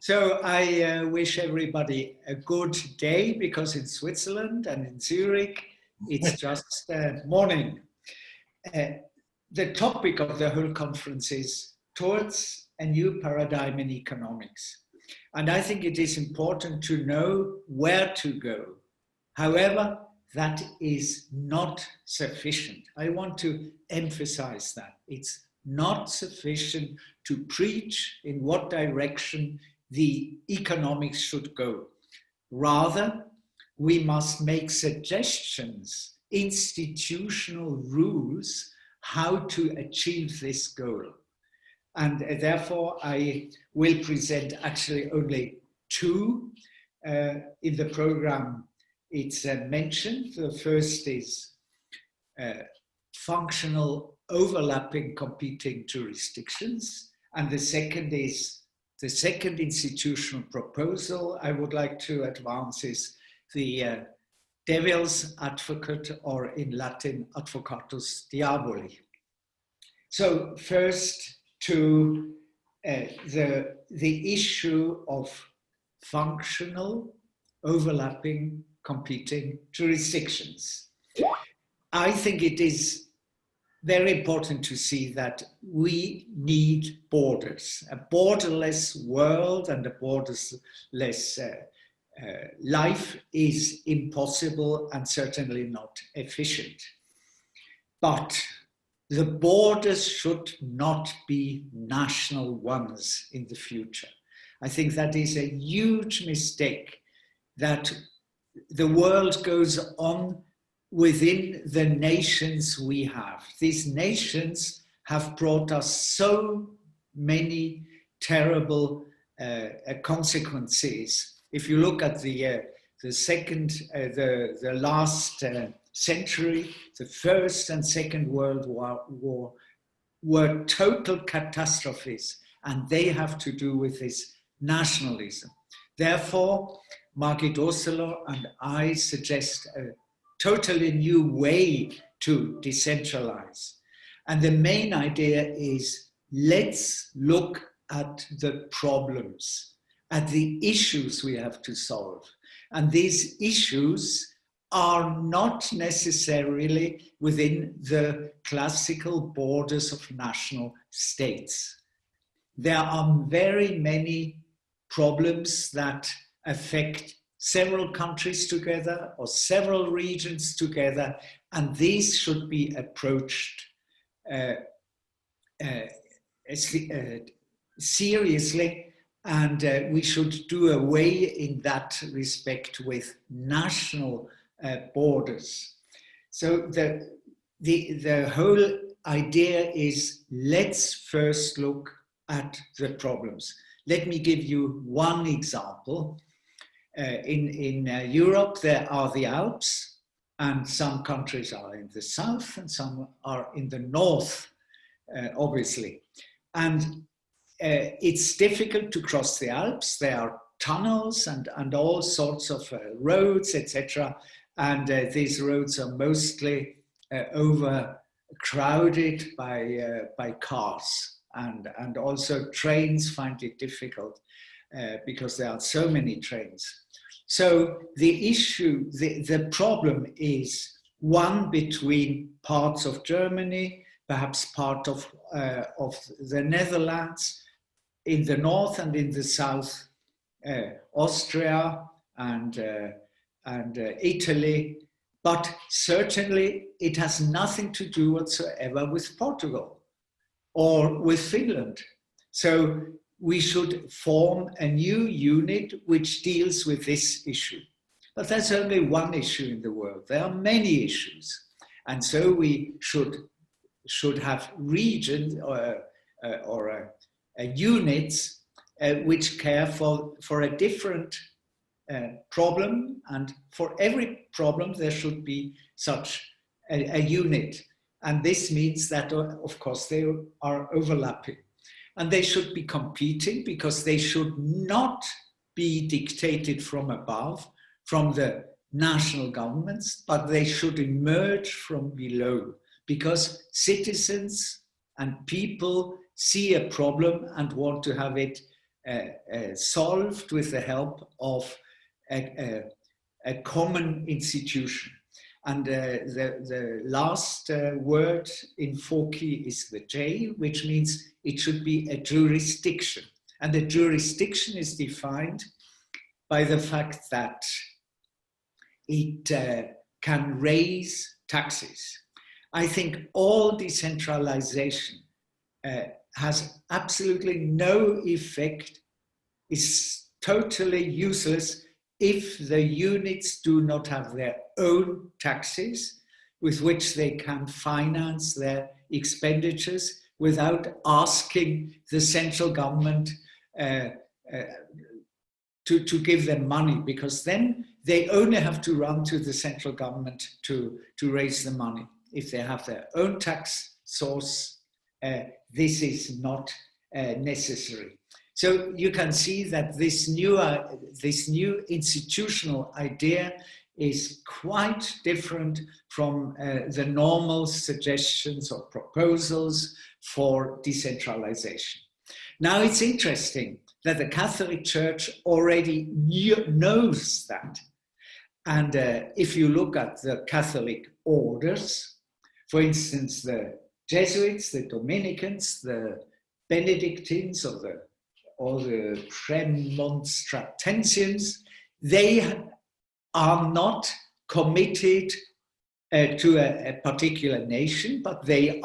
So I wish everybody a good day, because in Switzerland and in Zurich, it's just morning. The topic of the whole conference is towards a new paradigm in economics. And I think it is important to know where to go. However, that is not sufficient. I want to emphasize that. It's not sufficient to preach in what direction the economics should go. Rather, we must make suggestions, institutional rules, how to achieve this goal. And therefore, I will present actually only two in the program. It's mentioned. The first is functional overlapping competing jurisdictions. And the second is the second institutional proposal I would like to advance is the devil's advocate, or in Latin, Advocatus Diaboli. So first to the issue of functional overlapping competing jurisdictions. I think it is very important to see that we need borders. A borderless world and a borderless life is impossible and certainly not efficient. But the borders should not be national ones in the future. I think that is a huge mistake, that the world goes on within the nations we have. These nations have brought us so many terrible consequences. If you look at the last century, the First and Second World War were total catastrophes, and they have to do with this nationalism. Therefore, Margit Osterloh and I suggest a totally new way to decentralize. And the main idea is, let's look at the problems, at the issues we have to solve. And these issues are not necessarily within the classical borders of national states. There are very many problems that affect several countries together or several regions together, and these should be approached seriously, and we should do away in that respect with national borders. So the whole idea is, let's first look at the problems. Let me give you one example. In Europe, there are the Alps, and some countries are in the south and some are in the north, obviously. And it's difficult to cross the Alps. There are tunnels and all sorts of roads, etc. And these roads are mostly overcrowded by cars. And also trains find it difficult because there are so many trains. So the issue, the problem is one between parts of Germany, perhaps part of the Netherlands, in the north and in the south, Austria and Italy. But certainly it has nothing to do whatsoever with Portugal or with Finland. So we should form a new unit which deals with this issue. But that's only one issue in the world. There are many issues. And so we should have regions or units which care for a different problem. And for every problem, there should be such a unit. And this means that, of course, they are overlapping. And they should be competing, because they should not be dictated from above, from the national governments, but they should emerge from below, because citizens and people see a problem and want to have it solved with the help of a common institution. And the last word in Foki is the J, which means it should be a jurisdiction. And the jurisdiction is defined by the fact that it can raise taxes. I think all decentralization has absolutely no effect, is totally useless if the units do not have their own taxes with which they can finance their expenditures without asking the central government to give them money, because then they only have to run to the central government to raise the money. If they have their own tax source, this is not necessary. So you can see that this new institutional idea is quite different from the normal suggestions or proposals for decentralization. Now it's interesting that the Catholic Church already knows that. And if you look at the Catholic orders, for instance, the Jesuits, the Dominicans, the Benedictines, or the Premonstratensians, they are not committed to a particular nation, but they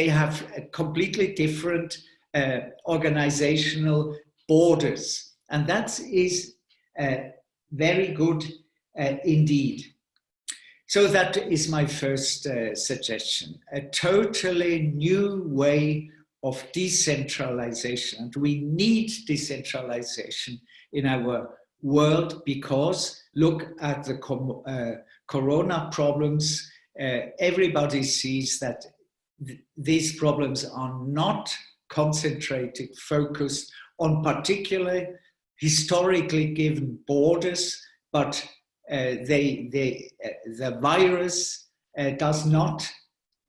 have a completely different organizational borders. And that is very good indeed. So that is my first suggestion, a totally new way of decentralization. And we need decentralization in our world because look at the corona problems. Everybody sees that these problems are not concentrated, focused on particular historically given borders, but the virus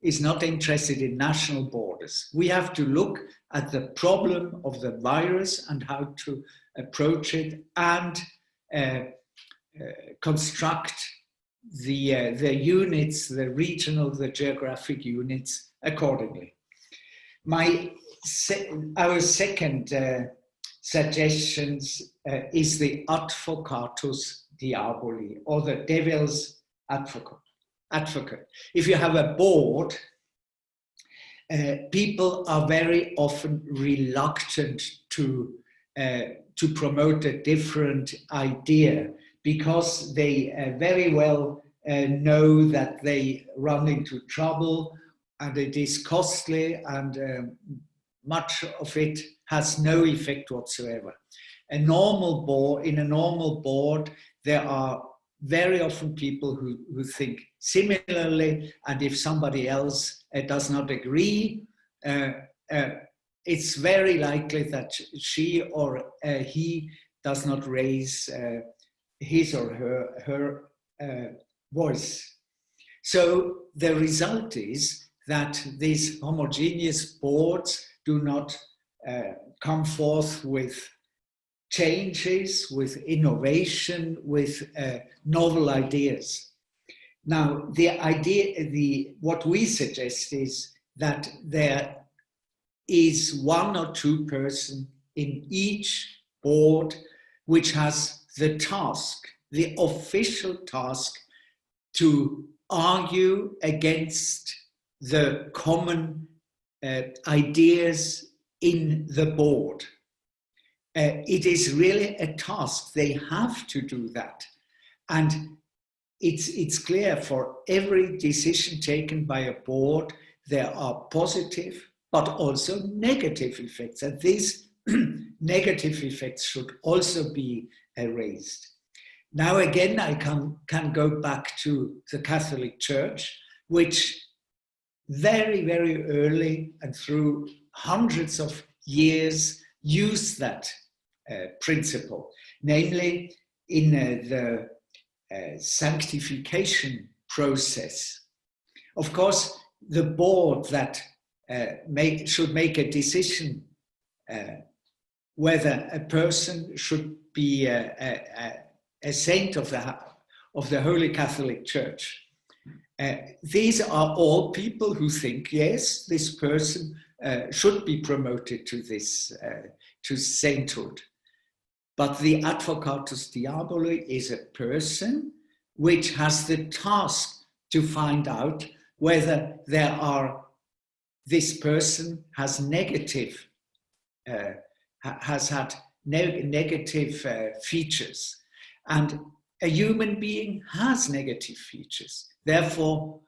is not interested in national borders. We have to look at the problem of the virus and how to approach it and construct the units, the regional, the geographic units accordingly. Our second suggestions is the Advocatus Diaboli, or the devil's advocate. If you have a board, people are very often reluctant to promote a different idea because they very well know that they run into trouble and it is costly and much of it has no effect whatsoever. In a normal board, there are very often people who think similarly, and if somebody else does not agree, it's very likely that she or he does not raise his or her voice. So the result is that these homogeneous boards do not come forth with changes, with innovation, with novel ideas. Now, what we suggest is that there is one or two persons in each board which has the task, the official task, to argue against the common ideas in the board. It is really a task. They have to do that. And it's clear for every decision taken by a board, there are positive, but also negative effects. And these negative effects should also be raised. Now again, I can go back to the Catholic Church, which very, very early and through hundreds of years used that principle, namely in the sanctification process. Of course, the board that should make a decision whether a person should be a saint of the Holy Catholic Church. These are all people who think, yes, this person should be promoted to this to sainthood. But the Advocatus Diaboli is a person which has the task to find out whether this person has negative, has had negative features, and a human being has negative features. Therefore,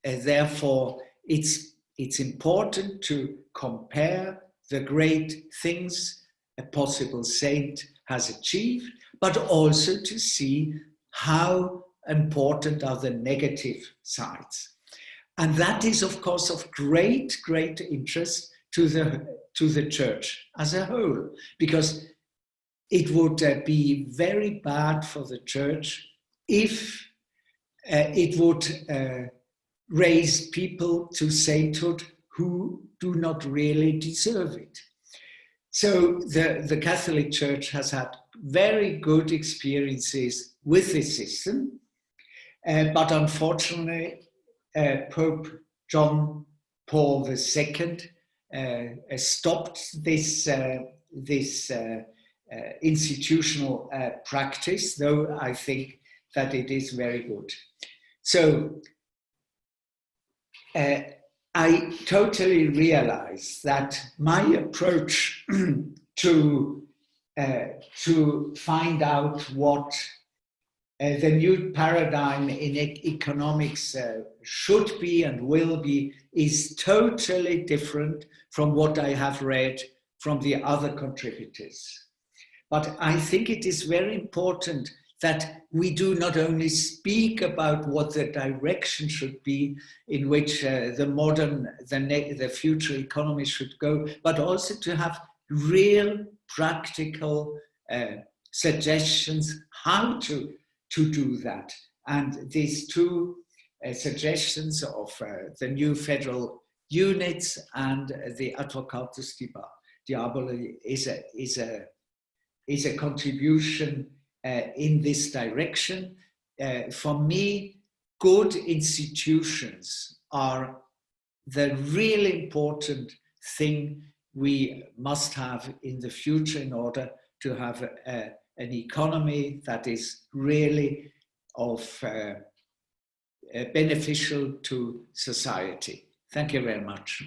it's important to compare the great things a possible saint has achieved, but also to see how important are the negative sides. And that is, of course, of great interest to the church as a whole, because it would be very bad for the church if it would raise people to sainthood who do not really deserve it. So the Catholic Church has had very good experiences with this system, but unfortunately, Pope John Paul II stopped this institutional practice, though I think that it is very good. So I totally realize that my approach to find out what the new paradigm in economics should be and will be is totally different from what I have read from the other contributors. But I think it is very important that we do not only speak about what the direction should be in which the future economy should go, but also to have real practical suggestions how to do that. And these two suggestions of the new federal units and the Advocatus Diaboli is a contribution in this direction. For me, good institutions are the really important thing we must have in the future in order to have an economy that is really beneficial to society. Thank you very much.